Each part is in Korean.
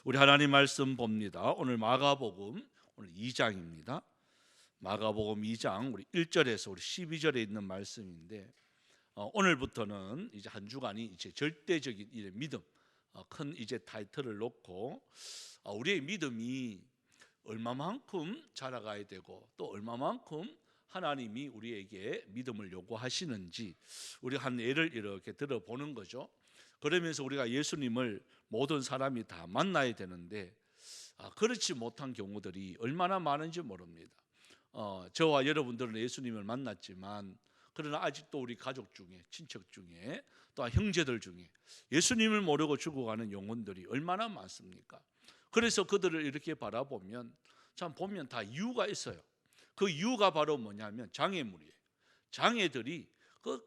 우리 하나님 말씀 봅니다. 오늘 마가복음 오늘 2장입니다. 마가복음 2장 우리 1절에서 우리 12절에 있는 말씀인데 오늘부터는 이제 한 주간이 이제 절대적인 이 믿음 큰 이제 타이틀을 놓고 우리의 믿음이 얼마만큼 자라가야 되고 또 얼마만큼 하나님이 우리에게 믿음을 요구하시는지 우리 한 예를 이렇게 들어보는 거죠. 그러면서 우리가 예수님을 모든 사람이 다 만나야 되는데 그렇지 못한 경우들이 얼마나 많은지 모릅니다. 저와 여러분들은 예수님을 만났지만 그러나 아직도 우리 가족 중에 친척 중에 또 형제들 중에 예수님을 모르고 죽어가는 영혼들이 얼마나 많습니까? 그래서 그들을 이렇게 바라보면 참 보면 다 이유가 있어요. 그 이유가 바로 뭐냐면 장애물이에요. 장애들이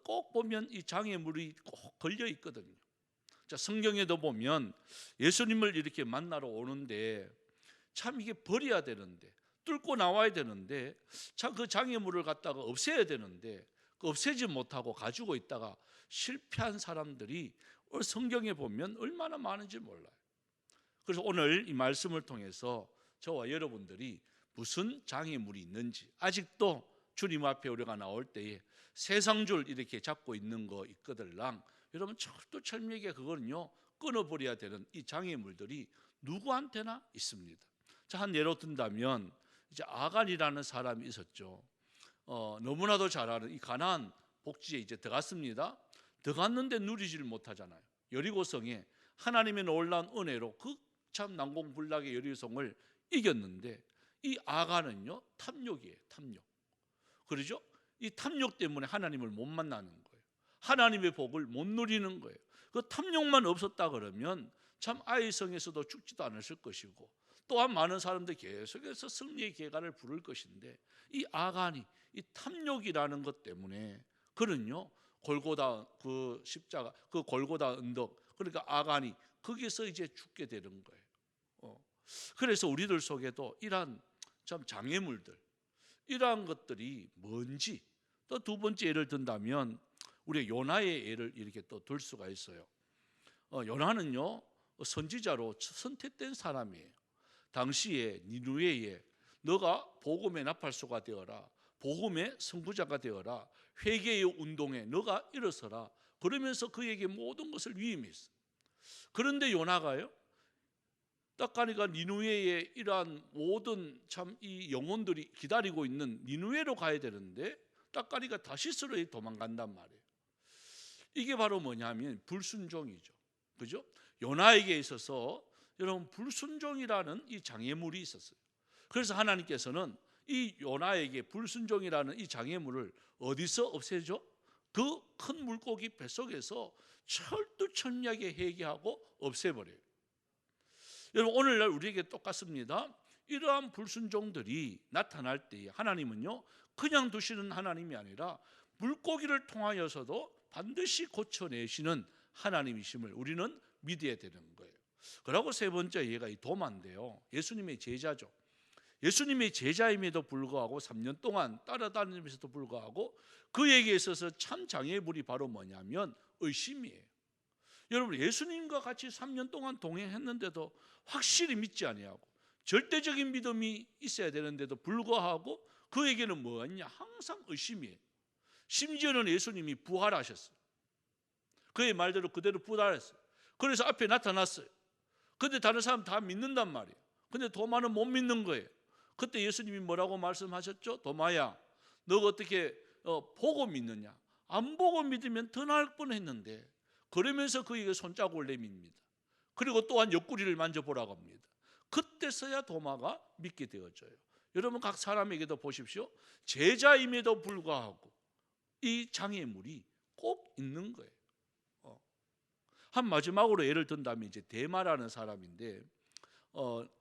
꼭 보면 이 장애물이 꼭 걸려 있거든요. 자, 성경에도 보면 예수님을 이렇게 만나러 오는데 참 이게 버려야 되는데 뚫고 나와야 되는데 참 그 장애물을 갖다가 없애야 되는데 없애지 못하고 가지고 있다가 실패한 사람들이 성경에 보면 얼마나 많은지 몰라요. 그래서 오늘 이 말씀을 통해서 저와 여러분들이 무슨 장애물이 있는지 아직도 주님 앞에 우리가 나올 때에 세상줄 이렇게 잡고 있는 거 있거들랑 여러분 철두철미하게 그거는요 끊어버려야 되는 이 장애물들이 누구한테나 있습니다. 자, 한 예로 든다면 이제 아간이라는 사람이 있었죠. 너무나도 잘 아는 이 가나안 복지에 이제 들어갔습니다. 들어갔는데 누리지를 못하잖아요. 여리고성에 하나님의 놀라운 은혜로 그 참 난공불락의 여리고성을 이겼는데 이 아간은요 탐욕이에요. 탐욕. 그러죠? 이 탐욕 때문에 하나님을 못 만나는 거예요. 하나님의 복을 못 누리는 거예요. 그 탐욕만 없었다 그러면 참 아이성에서도 죽지도 않았을 것이고 또한 많은 사람들이 계속해서 승리의 계가를 부를 것인데 이 아간이 이 탐욕이라는 것 때문에 그는요 골고다 그 십자가 그 골고다 언덕 그러니까 아간이 거기서 이제 죽게 되는 거예요. 그래서 우리들 속에도 이러한 참 장애물들 이러한 것들이 뭔지 또 두 번째 예를 든다면 우리 요나의 예를 이렇게 또 들 수가 있어요. 요나는요 선지자로 선택된 사람이에요. 당시에 니누웨에 너가 복음의 나팔소가 되어라, 복음의 선구자가 되어라, 회개의 운동에 너가 일어서라 그러면서 그에게 모든 것을 위임했어요. 그런데 요나가요 딱 가니까 니누웨에 이러한 모든 참 이 영혼들이 기다리고 있는 니누웨로 가야 되는데 딱 가니까 다시스로 도망간단 말이에요. 이게 바로 뭐냐면 불순종이죠. 그죠? 요나에게 있어서 여러분 불순종이라는 이 장애물이 있었어요. 그래서 하나님께서는 이 요나에게 불순종이라는 이 장애물을 어디서 없애죠? 그 큰 물고기 뱃속에서 철두철미하게 해결하고 없애버려요. 여러분 오늘날 우리에게 똑같습니다. 이러한 불순종들이 나타날 때에 하나님은요 그냥 두시는 하나님이 아니라 물고기를 통하여서도 반드시 고쳐내시는 하나님이심을 우리는 믿어야 되는 거예요. 그리고 세 번째 예가 이 도마인데요. 예수님의 제자죠. 예수님의 제자임에도 불구하고 3년 동안 따라다니면서도 불구하고 그에게 있어서 참 장애물이 바로 뭐냐면 의심이에요. 여러분 예수님과 같이 3년 동안 동행했는데도 확실히 믿지 아니하고 절대적인 믿음이 있어야 되는데도 불구하고 그에게는 뭐였냐? 항상 의심이에요. 심지어는 예수님이 부활하셨어요. 그의 말대로 그대로 부활했어요. 그래서 앞에 나타났어요. 근데 다른 사람 다 믿는단 말이에요. 근데 도마는 못 믿는 거예요. 그때 예수님이 뭐라고 말씀하셨죠? 도마야 너가 어떻게 보고 믿느냐? 안 보고 믿으면 더 나을 뻔했는데 그러면서 그에게 손자국을 내밉니다. 그리고 또한 옆구리를 만져보라고 합니다. 그때서야 도마가 믿게 되어져요. 여러분 각 사람에게도 보십시오. 제자임에도 불구하고 이 장애물이 꼭 있는 거예요. 한 마지막으로 예를 든다면 이제 데마라는 사람인데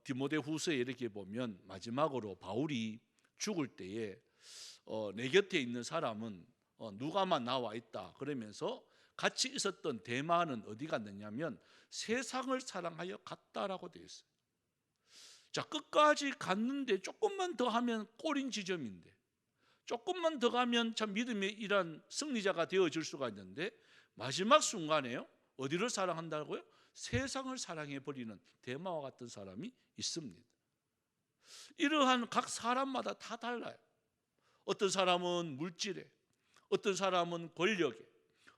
디모데후서에 이렇게 보면 마지막으로 바울이 죽을 때에 내 곁에 있는 사람은 누가만 나와 있다 그러면서 같이 있었던 데마는 어디 갔느냐면 세상을 사랑하여 갔다라고 되어 있어요. 자, 끝까지 갔는데 조금만 더 하면 꼬린 지점인데 조금만 더 가면 참 믿음의 이런 승리자가 되어질 수가 있는데 마지막 순간에요 어디를 사랑한다고요? 세상을 사랑해 버리는 데마와 같은 사람이 있습니다. 이러한 각 사람마다 다 달라요. 어떤 사람은 물질에, 어떤 사람은 권력에,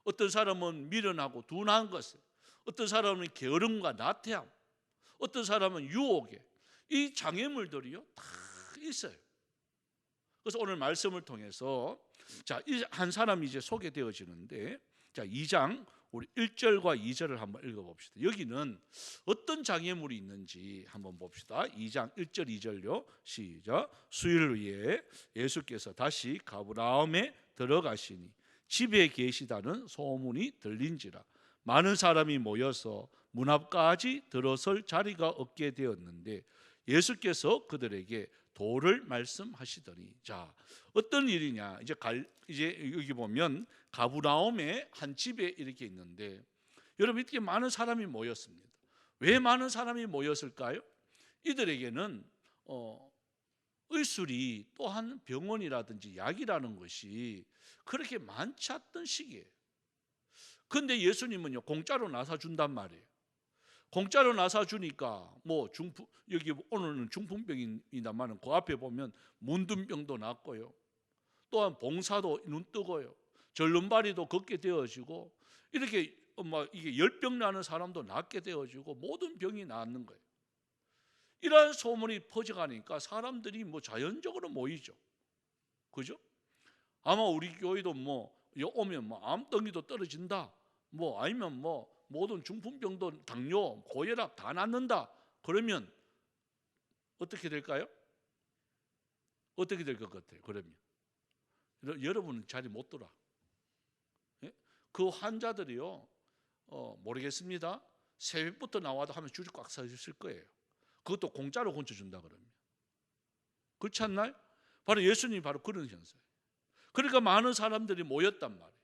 어떤 사람은 미련하고 둔한 것에, 어떤 사람은 게으름과 나태함, 어떤 사람은 유혹에, 이 장애물들이요 다 있어요. 그래서 오늘 말씀을 통해서 이 한 사람이 이제 소개되어지는데, 2장 우리 1절과 2절을 한번 읽어봅시다. 여기는 어떤 장애물이 있는지 한번 봅시다. 2장 1절 2절요. 시작. 수일 후에 예수께서 다시 가브라움에 들어가시니 집에 계시다는 소문이 들린지라 많은 사람이 모여서 문 앞까지 들어설 자리가 없게 되었는데 예수께서 그들에게 도를 말씀하시더니, 자, 어떤 일이냐? 이제 여기 보면 가브라움의 한 집에 이렇게 있는데, 여러분 이렇게 많은 사람이 모였습니다. 왜 많은 사람이 모였을까요? 이들에게는 의술이 또한 병원이라든지 약이라는 것이 그렇게 많지 않던 시기예요. 근데 예수님은요 공짜로 나사 준단 말이에요. 공짜로 나사 주니까 여기 오늘은 중풍병이다만 그 앞에 보면 문둥병도 낫고요. 또한 봉사도 눈 뜨고요. 절름발이도 걷게 되어지고 이렇게 이게 열병 나는 사람도 낫게 되어지고 모든 병이 낫는 거예요. 이러한 소문이 퍼져가니까 사람들이 자연적으로 모이죠. 그죠? 아마 우리 교회도 오면 암덩이도 떨어진다. 아니면 모든 중풍병도 당뇨, 고혈압 다 낫는다. 그러면 어떻게 될까요? 어떻게 될 것 같아요? 그러면 여러분은 자리 못 돌아. 예? 그 환자들이요 모르겠습니다. 새벽부터 나와도 하면 줄이 꽉 서 있을 거예요. 그것도 공짜로 고쳐준다 그러면. 그렇지 않나요? 바로 예수님이 바로 그런 현상. 그러니까 많은 사람들이 모였단 말이에요.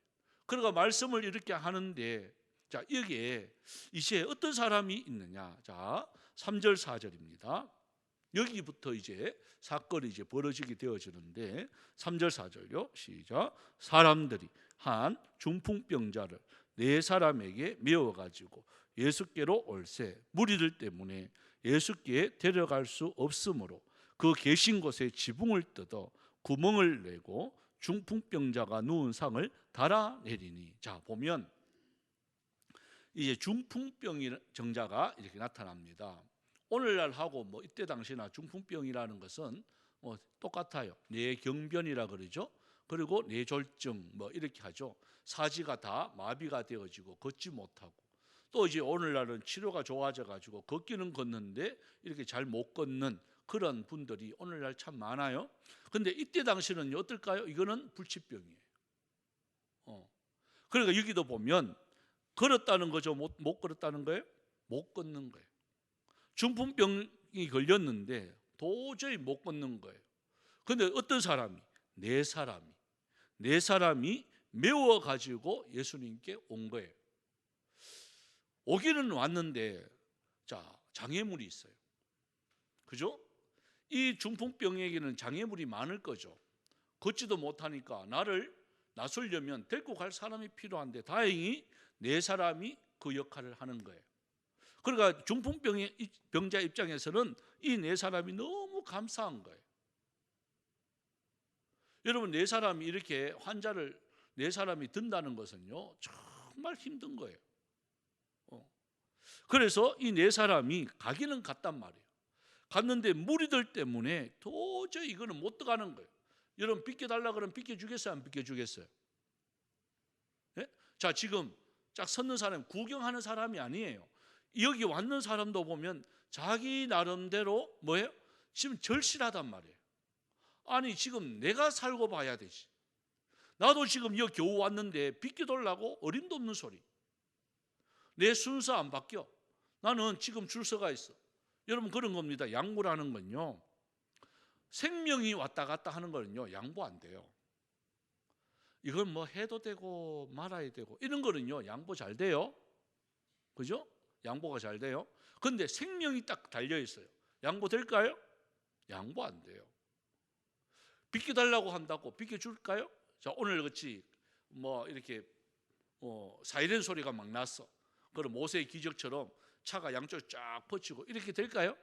그러니까 말씀을 이렇게 하는데, 자, 여기에 이제 어떤 사람이 있느냐? 자, 3절 4절입니다. 여기부터 이제 사건이 이제 벌어지게 되어지는데 3절 4절요. 시작. 사람들이 한 중풍병자를 4사람에게 메워 가지고 예수께로 올세 무리들 때문에 예수께 데려갈 수 없으므로 그 계신 곳에 지붕을 뜯어 구멍을 내고 중풍병자가 누운 상을 달아내리니, 자 보면 이제 중풍병자가 이렇게 나타납니다. 오늘날하고 이때 당시나 중풍병이라는 것은 똑같아요. 뇌경변이라 그러죠. 그리고 뇌졸중 이렇게 하죠. 사지가 다 마비가 되어지고 걷지 못하고, 또 이제 오늘날은 치료가 좋아져 가지고 걷기는 걷는데 이렇게 잘 못 걷는 그런 분들이 오늘날 참 많아요. 근데 이때 당시는 어떨까요? 이거는 불치병이에요. 그러니까 여기도 보면 걸었다는 거죠. 못 걸었다는 거예요? 못 걷는 거예요. 중풍병이 걸렸는데 도저히 못 걷는 거예요. 근데 어떤 사람이? 네 사람이 메워 가지고 예수님께 온 거예요. 오기는 왔는데, 자, 장애물이 있어요. 그죠? 이 중풍병에게는 장애물이 많을 거죠. 걷지도 못하니까 나를 나서려면 데리고 갈 사람이 필요한데, 다행히 4사람이 그 역할을 하는 거예요. 그러니까 중풍병자 입장에서는 이 4사람이 너무 감사한 거예요. 여러분, 4사람이 이렇게 환자를 4사람이 든다는 것은요 정말 힘든 거예요. 그래서 이 4사람이 가기는 갔단 말이에요. 갔는데 무리들 때문에 도저히 이거는 못 들어가는 거예요. 여러분, 비켜달라 그러면 비켜주겠어요? 안 비켜주겠어요? 네? 자, 지금 쫙 섰는 사람이 구경하는 사람이 아니에요. 여기 왔는 사람도 보면 자기 나름대로 뭐예요? 지금 절실하단 말이에요. 아니, 지금 내가 살고 봐야 되지. 나도 지금 여기 겨우 왔는데 비켜달라고 어림도 없는 소리. 내 순서 안 바뀌어. 나는 지금 줄 서가 있어. 여러분, 그런 겁니다. 양보라는 건요, 생명이 왔다 갔다 하는 거는요 양보 안 돼요. 이건 해도 되고 말아야 되고 이런 거는요 양보 잘 돼요. 그죠? 양보가 잘 돼요. 근데 생명이 딱 달려 있어요. 양보 될까요? 양보 안 돼요. 비켜달라고 한다고 비켜줄까요? 자, 오늘 같이 이렇게 사이렌 소리가 막 났어. 그럼 모세의 기적처럼 차가 양쪽에 쫙 뻗치고 이렇게 될까요?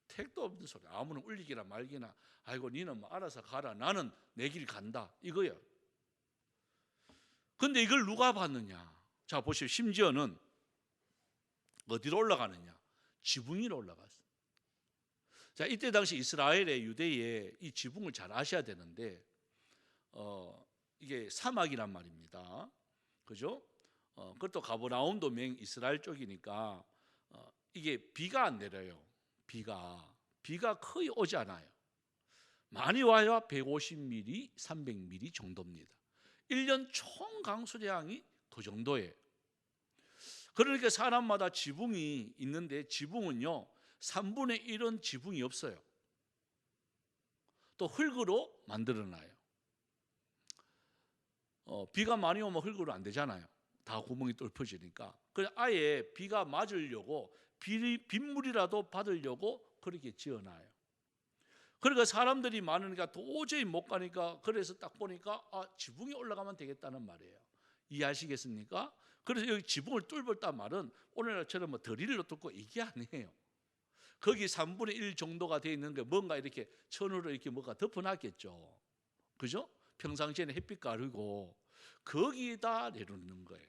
택도 없는 소리. 아무는 울리기나 말기나 아이고 니는 뭐 알아서 가라. 나는 내 길 간다. 이거야. 근데 이걸 누가 봤느냐? 자 보시오. 심지어는 어디로 올라가느냐? 지붕 위로 올라갔어. 자 이때 당시 이스라엘의 유대에 이 지붕을 잘 아셔야 되는데 이게 사막이란 말입니다. 그죠? 그것도 가버나움도 맹 이스라엘 쪽이니까 이게 비가 안 내려요. 비가 거의 오지 않아요. 많이 와야 150mm, 300mm 정도입니다. 1년 총 강수량이 그 정도예요. 그러니까 사람마다 지붕이 있는데 지붕은요 3분의 1은 지붕이 없어요. 또 흙으로 만들어놔요. 비가 많이 오면 흙으로 안 되잖아요. 다 구멍이 뚫혀지니까. 그래서 아예 비가 맞으려고 빗물이라도 받으려고 그렇게 지어놔요. 그러니까 사람들이 많으니까 도저히 못 가니까 그래서 딱 보니까 지붕에 올라가면 되겠다는 말이에요. 이해하시겠습니까? 그래서 여기 지붕을 뚫었단 말은 오늘날처럼 뭐 드릴로 뚫고 이게 아니에요. 거기 3분의 1 정도가 되어 있는 게 뭔가 이렇게 천으로 이렇게 뭐가 덮어놨겠죠. 그죠? 평상시에는 햇빛 가르고 거기다 내놓는 거예요.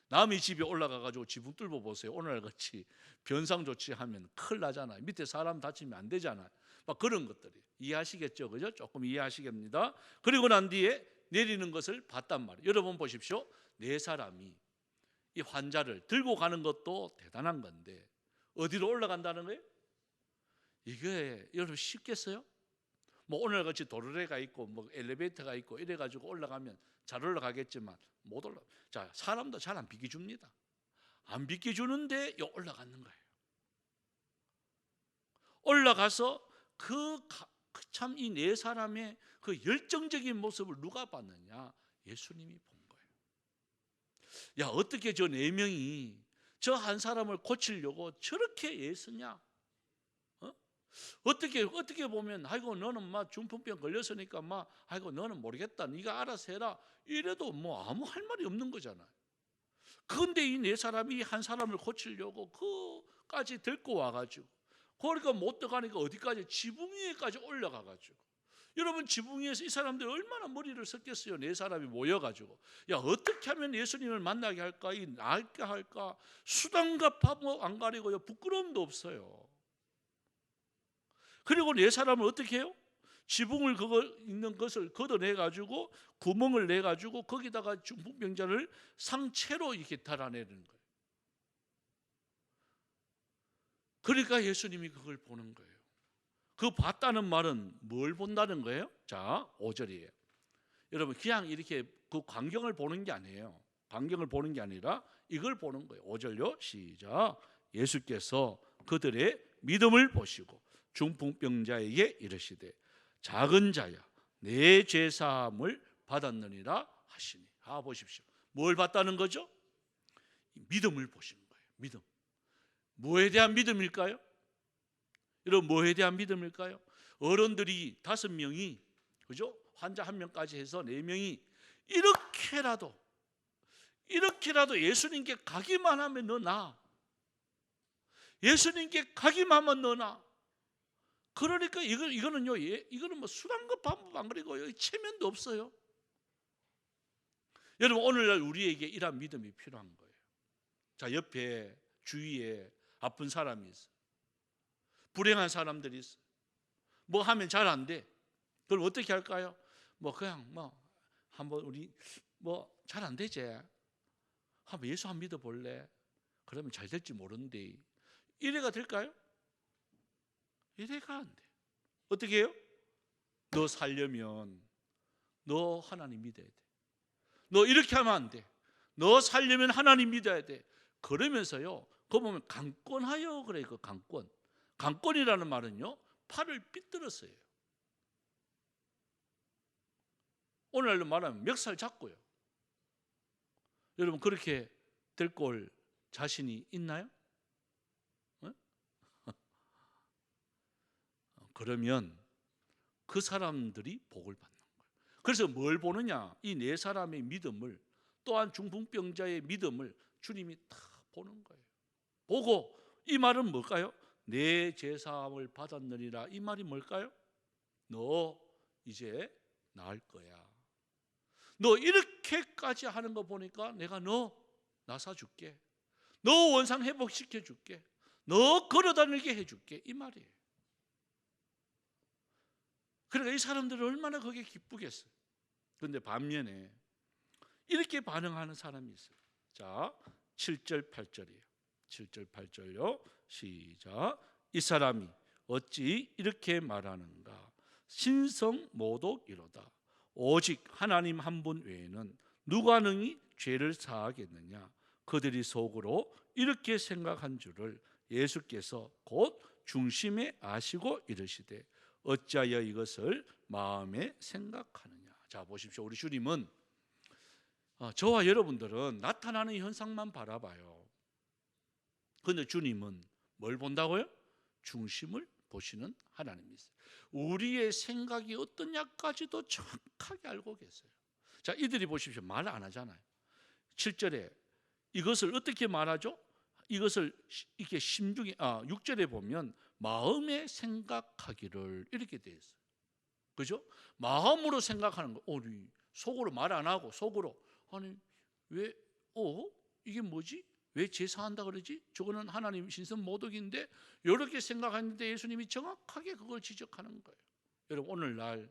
남의 집에 올라가가지고 지붕 뚫어 보세요. 오늘같이 변상 조치하면 큰일 나잖아요. 밑에 사람 다치면 안 되잖아요. 막 그런 것들이 이해하시겠죠, 그죠? 조금 이해하시겠습니다. 그리고 난 뒤에 내리는 것을 봤단 말이에요. 여러분 보십시오. 네 사람이 이 환자를 들고 가는 것도 대단한 건데 어디로 올라간다는 거예요? 이게 여러분 쉽겠어요? 뭐 오늘같이 도로래가 있고 뭐 엘리베이터가 있고 이래가지고 올라가면 잘 올라가겠지만 못 올라. 자 사람도 잘 안 비켜줍니다. 안 비켜주는데 올라가는 거예요. 올라가서 참 이 네 사람의 그 열정적인 모습을 누가 봤느냐? 예수님이 본 거예요. 야 어떻게 저 네 명이 저 한 사람을 고치려고 저렇게 애쓰냐? 어떻게 보면 아이고 너는 막 중풍병 걸렸으니까 막 아이고 너는 모르겠다. 네가 알아서 해라. 이래도 뭐 아무 할 말이 없는 거잖아요. 그런데 이 네 사람이 한 사람을 고치려고 그까지 데리고 와가지고 그러니까 못 들어가니까 어디까지 지붕 위에까지 올라가가지고 여러분 지붕 위에서 이 사람들이 얼마나 머리를 썼겠어요. 네 사람이 모여가지고 야 어떻게 하면 예수님을 만나게 할까? 나게 할까? 수단과 방법 안 가리고요 부끄러움도 없어요. 그리고 네 사람을 어떻게 해요? 지붕을 있는 것을 걷어내 가지고 구멍을 내 가지고 거기다가 중풍병자를 상체로 이렇게 달아내는 거예요. 그러니까 예수님이 그걸 보는 거예요. 그 봤다는 말은 뭘 본다는 거예요? 자, 5절이에요. 여러분 그냥 이렇게 그 광경을 보는 게 아니에요. 광경을 보는 게 아니라 이걸 보는 거예요. 5절요. 시작. 예수께서 그들의 믿음을 보시고 중풍병자에게 이르시되 작은 자야 내 죄 사함을 받았느니라 하시니. 보십시오. 뭘 봤다는 거죠? 믿음을 보시는 거예요. 믿음. 뭐에 대한 믿음일까요? 여러분 뭐에 대한 믿음일까요? 어른들이 5명이 그죠? 환자 1명까지 해서 4명이 이렇게라도 예수님께 가기만 하면 너 나. 예수님께 가기만 하면 너 나. 그러니까 이거는요, 이거는 뭐 수단과 방법 안 그리고 여기 체면도 없어요. 여러분 오늘날 우리에게 이런 믿음이 필요한 거예요. 자 옆에 주위에 아픈 사람이 있어, 불행한 사람들이 있어. 뭐 하면 잘 안 돼. 그럼 어떻게 할까요? 뭐 그냥 뭐 한번 우리 뭐 잘 안 되지. 한번 예수 한번 믿어볼래? 그러면 잘 될지 모르는데 이래가 될까요? 이래가 안 돼. 어떻게 해요? 너 살려면 너 하나님 믿어야 돼. 너 이렇게 하면 안 돼. 너 살려면 하나님 믿어야 돼. 그러면서요, 그거 보면 강권하여 그래. 그 강권. 강권이라는 말은요, 팔을 삐뚤었어요. 오늘날로 말하면 멱살 잡고요. 여러분 그렇게 데리고 올 자신이 있나요? 그러면 그 사람들이 복을 받는 거예요. 그래서 뭘 보느냐? 이 네 사람의 믿음을, 또한 중풍병자의 믿음을 주님이 다 보는 거예요. 보고 이 말은 뭘까요? 내 제사함을 받았느니라. 이 말이 뭘까요? 너 이제 나을 거야. 너 이렇게까지 하는 거 보니까 내가 너 나사줄게. 너 원상 회복시켜줄게. 너 걸어다니게 해줄게. 이 말이에요. 그러니까 이 사람들은 얼마나 그게 기쁘겠어요. 그런데 반면에 이렇게 반응하는 사람이 있어요. 자, 7절 8절이에요. 7절 8절요. 시작. 이 사람이 어찌 이렇게 말하는가? 신성모독이로다. 오직 하나님 한 분 외에는 누가 능히 죄를 사하겠느냐? 그들이 속으로 이렇게 생각한 줄을 예수께서 곧 중심에 아시고 이르시되 어찌하여 이것을 마음에 생각하느냐? 자, 보십시오. 우리 주님은 저와 여러분들은 나타나는 현상만 바라봐요. 그런데 주님은 뭘 본다고요? 중심을 보시는 하나님이세요. 우리의 생각이 어떠냐까지도 정확하게 알고 계세요. 자, 이들이 보십시오. 말 안 하잖아요. 7절에 이것을 어떻게 말하죠? 이것을 이렇게 심중에 6절에 보면 마음에 생각하기를 이렇게 되어 있어요. 그죠? 마음으로 생각하는 거. 우리 속으로 말 안 하고 속으로 아니 왜 이게 뭐지? 왜 제사한다 그러지? 저거는 하나님 신선 모독인데 이렇게 생각하는데 예수님이 정확하게 그걸 지적하는 거예요. 여러분 오늘날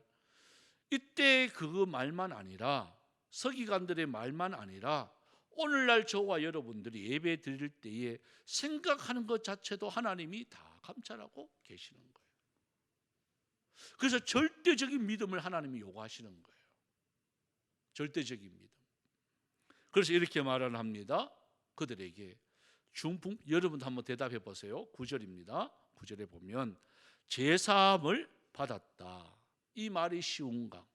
이때 그 말만 아니라 서기관들의 말만 아니라 오늘날 저와 여러분들이 예배 드릴 때에 생각하는 것 자체도 하나님이 다 감찰하고 계시는 거예요. 그래서 절대적인 믿음을 하나님이 요구하시는 거예요. 절대적인 믿음. 그래서 이렇게 말을 합니다. 그들에게 여러분도 한번 대답해 보세요. 9절입니다. 9절에 보면 제사함을 받았다. 이 말이 쉬운가?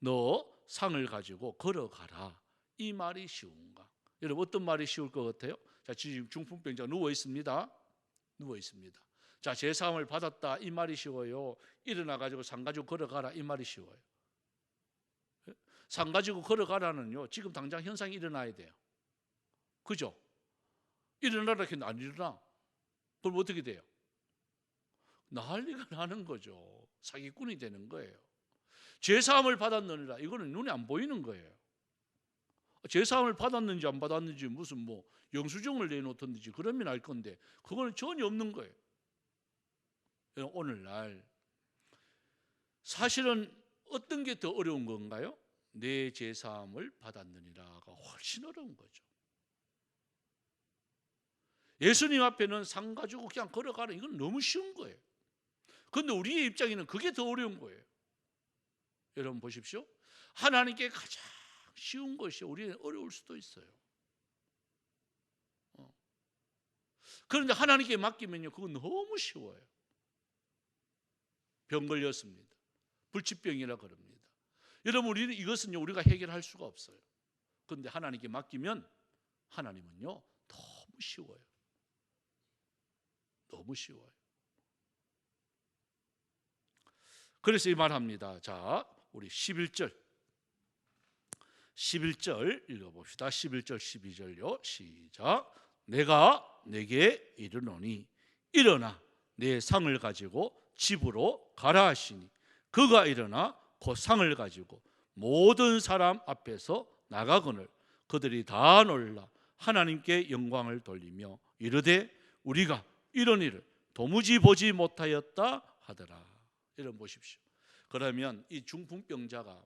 너 상을 가지고 걸어가라. 이 말이 쉬운가? 여러분 어떤 말이 쉬울 것 같아요? 자, 지금 중풍병자가 누워 있습니다. 누워 있습니다. 자, 제사함을 받았다. 이 말이 쉬워요. 일어나 가지고 상 가지고 걸어가라. 이 말이 쉬워요. 상 가지고 걸어가라는요. 지금 당장 현상이 일어나야 돼요. 그죠? 일어나라 했는데 안 일어나. 그럼 어떻게 돼요? 난리가 나는 거죠. 사기꾼이 되는 거예요. 제사함을 받았느니라. 이거는 눈에 안 보이는 거예요. 제사함을 받았는지 안 받았는지 무슨 영수증을 내놓던지 그러면 알 건데 그거는 전혀 없는 거예요. 오늘날 사실은 어떤 게 더 어려운 건가요? 내 제사함을 받았느니라가 훨씬 어려운 거죠. 예수님 앞에는 상 가지고 그냥 걸어가는 이건 너무 쉬운 거예요. 그런데 우리의 입장에는 그게 더 어려운 거예요. 여러분 보십시오. 하나님께 가장 쉬운 것이 우리는 어려울 수도 있어요. 그런데 하나님께 맡기면요 그건 너무 쉬워요. 병 걸렸습니다. 불치병이라 그럽니다. 여러분 우리는 이것은요 우리가 해결할 수가 없어요. 그런데 하나님께 맡기면 하나님은요 너무 쉬워요. 너무 쉬워요. 그래서 이 말합니다. 자, 우리 11절 읽어봅시다. 11절 12절요. 시작. 내가 내게 이르노니 일어나 내 상을 가지고 집으로 가라 하시니 그가 일어나 그 상을 가지고 모든 사람 앞에서 나가거늘 그들이 다 놀라 하나님께 영광을 돌리며 이르되 우리가 이런 일을 도무지 보지 못하였다 하더라. 여러분 보십시오. 그러면 이 중풍병자가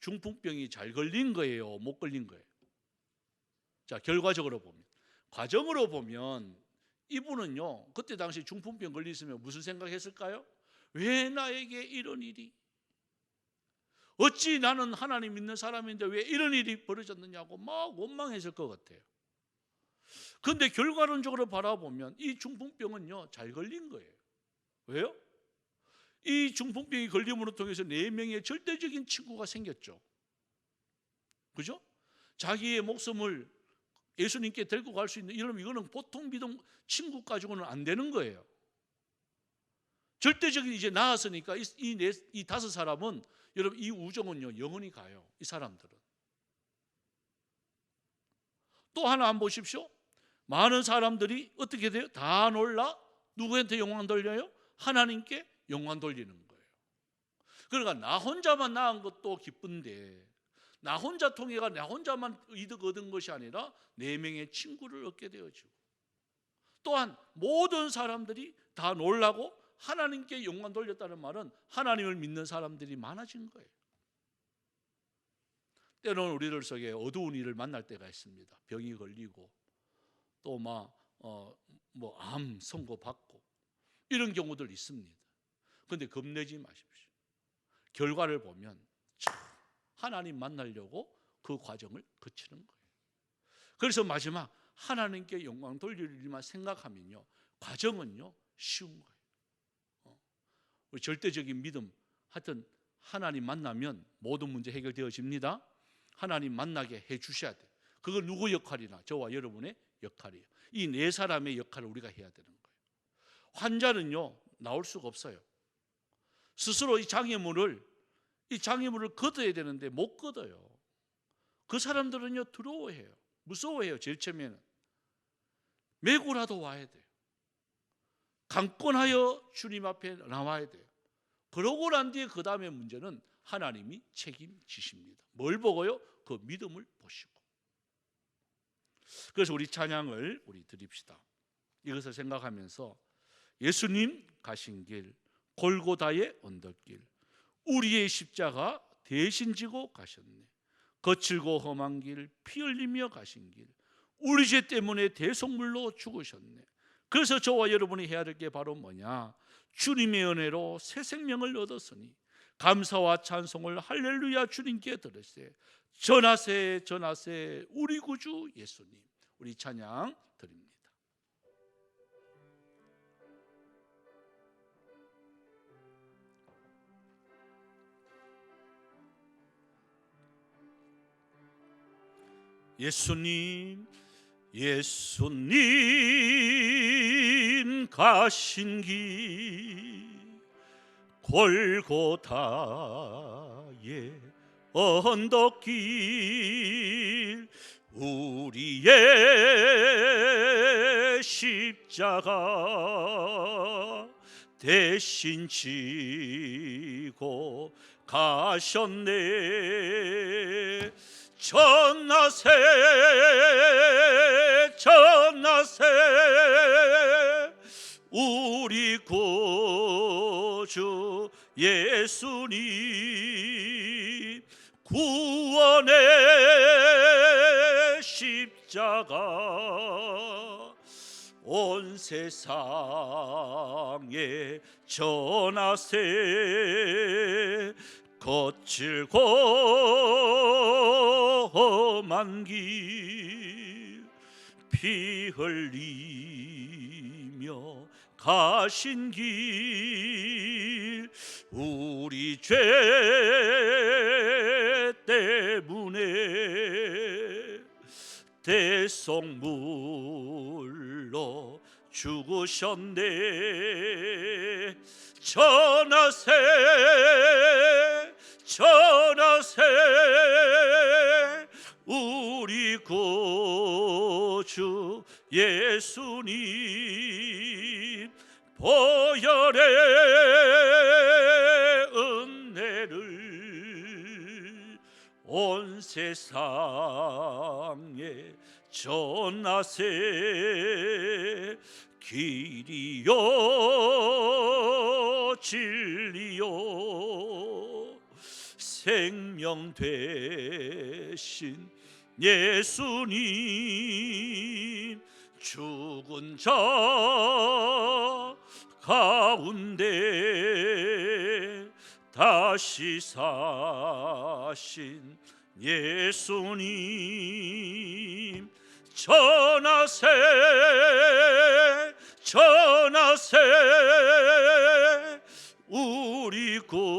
중풍병이 잘 걸린 거예요? 못 걸린 거예요? 자, 결과적으로 보면 과정으로 보면 이분은요 그때 당시 중풍병 걸렸으면 무슨 생각했을까요? 왜 나에게 이런 일이? 어찌 나는 하나님 믿는 사람인데 왜 이런 일이 벌어졌느냐고 막 원망했을 것 같아요. 그런데 결과론적으로 바라보면 이 중풍병은요 잘 걸린 거예요. 왜요? 이 중풍병이 걸림으로 통해서 4명의 절대적인 친구가 생겼죠. 그죠? 자기의 목숨을 예수님께 데리고 갈 수 있는 이거는 보통 믿음 친구 가지고는 안 되는 거예요. 절대적인 이제 나았으니까 이 5사람은 여러분 이 우정은요 영원히 가요. 이 사람들은 또 하나 한번 보십시오. 많은 사람들이 어떻게 돼요? 다 놀라 누구한테 영광 돌려요? 하나님께 영광 돌리는 거예요. 그러니까 나 혼자만 나은 것도 기쁜데 나 혼자 통해가 나 혼자만 이득 얻은 것이 아니라 4명의 친구를 얻게 되어지고 또한 모든 사람들이 다 놀라고 하나님께 영광 돌렸다는 말은 하나님을 믿는 사람들이 많아진 거예요. 때로는 우리들 속에 어두운 일을 만날 때가 있습니다. 병이 걸리고 또 암 선고 받고 이런 경우들 있습니다. 그런데 겁내지 마십시오. 결과를 보면 하나님 만나려고 그 과정을 거치는 거예요. 그래서 마지막 하나님께 영광 돌릴 일만 생각하면요, 과정은요 쉬운 거예요. 우리 절대적인 믿음, 하여튼 하나님 만나면 모든 문제 해결되어집니다. 하나님 만나게 해주셔야 돼요. 그건 누구 역할이나 저와 여러분의 역할이에요. 이 4사람의 역할을 우리가 해야 되는 거예요. 환자는요 나올 수가 없어요. 스스로 이 장애물을 걷어야 되는데 못 걷어요. 그 사람들은요 두려워해요. 무서워해요. 제일 처음에는 메고라도 와야 돼요. 강권하여 주님 앞에 나와야 돼요. 그러고 난 뒤에 그 다음에 문제는 하나님이 책임지십니다. 뭘 보고요? 그 믿음을 보시고. 그래서 우리 찬양을 우리 드립시다. 이것을 생각하면서 예수님 가신 길, 골고다의 언덕길, 우리의 십자가 대신 지고 가셨네. 거칠고 험한 길, 피 흘리며 가신 길, 우리 죄 때문에 대속물로 죽으셨네. 그래서 저와 여러분이 해야 될 게 바로 뭐냐? 주님의 은혜로 새 생명을 얻었으니 감사와 찬송을 할렐루야 주님께 드리세. 전하세 전하세 우리 구주 예수님. 우리 찬양 드립니다. 예수님 예수님 가신 길, 골고다의 언덕길, 우리의 십자가 대신 지고 가셨네. 전하세 전하세 우리 구주 예수님, 구원의 십자가 온 세상에 전하세. 거칠고 험한 길, 피 흘리며 가신 길, 우리 죄 때문에 대속물로 죽으셨네. 전하세 전하세 우리 구주 예수님, 보혈의 은혜를 온 세상에 전하세. 길이요 진리요 생명 되신 예수님, 죽은 자 가운데 다시 사신 예수님, 전하세 전하세 우리 구주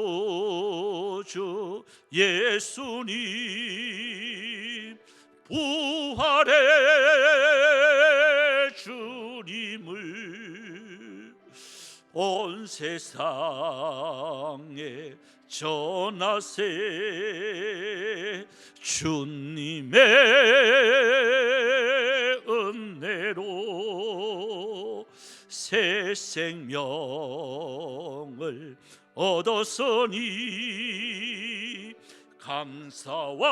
예수님, 부활의 주님을 온 세상에 전하세 주님의 은혜로 새 생명을 얻었으니 감사와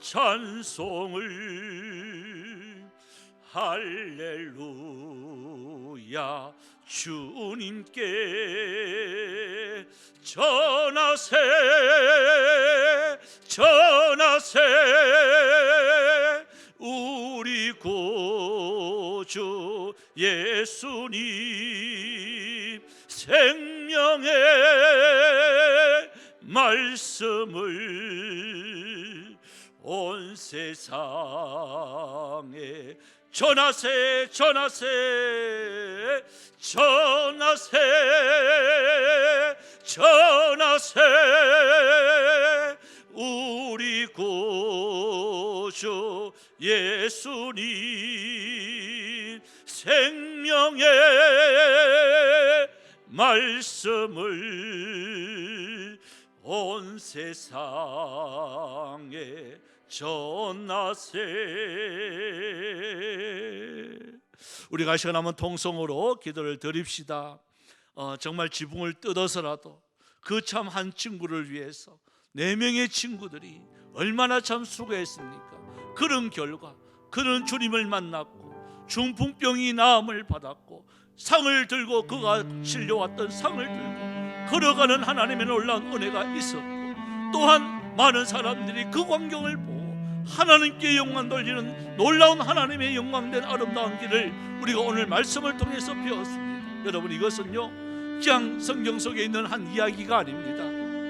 찬송을 할렐루야 주님께 전하세 전하세 우리 구주 예수님 생명의 말씀을 온 세상에 전하세 전하세 전하세 전하세 우리 구주 예수님 생명의 말씀을 온 세상에 전하세. 우리가 시간 한번 통성으로 기도를 드립시다. 정말 지붕을 뜯어서라도 그 참 한 친구를 위해서 4명의 친구들이 얼마나 참 수고했습니까? 그런 결과 그는 주님을 만났고 중풍병이 나음을 받았고 상을 들고 그가 실려왔던 상을 들고 걸어가는 하나님의 놀라운 은혜가 있었고, 또한 많은 사람들이 그 광경을 보고 하나님께 영광 돌리는 놀라운 하나님의 영광된 아름다운 길을 우리가 오늘 말씀을 통해서 배웠습니다. 여러분, 이것은요 그냥 성경 속에 있는 한 이야기가 아닙니다.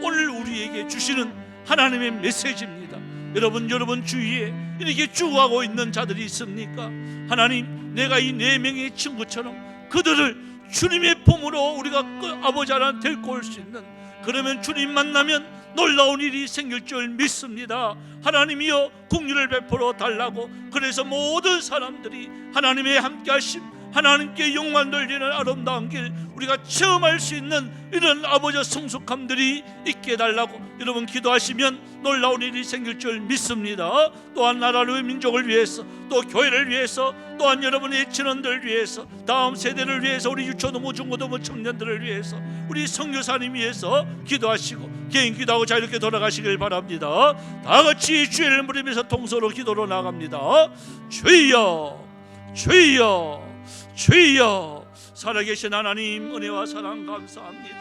오늘 우리에게 주시는 하나님의 메시지입니다. 여러분 주위에 이렇게 죽어가고 있는 자들이 있습니까? 하나님, 내가 이 4명의 친구처럼 그들을 주님의 품으로 우리가 아버지 하나 데리고 올 수 있는, 그러면 주님 만나면 놀라운 일이 생길 줄 믿습니다. 하나님이여 긍휼을 베풀어 달라고, 그래서 모든 사람들이 하나님의 함께 하심, 하나님께 영광 돌리는 아름다운 길 우리가 체험할 수 있는 이런 아버지 성숙함들이 있게 해달라고 여러분 기도하시면 놀라운 일이 생길 줄 믿습니다. 또한 나라를 민족을 위해서, 또 교회를 위해서, 또한 여러분의 친원들 위해서, 다음 세대를 위해서, 우리 유초등부 중고등부 청년들을 위해서, 우리 선교사님 위해서 기도하시고 개인 기도하고 자유롭게 돌아가시길 바랍니다. 다같이 주의 이름을 부르면서 통서로 기도로 나갑니다. 주여 주여 주여, 살아계신 하나님 은혜와 사랑 감사합니다.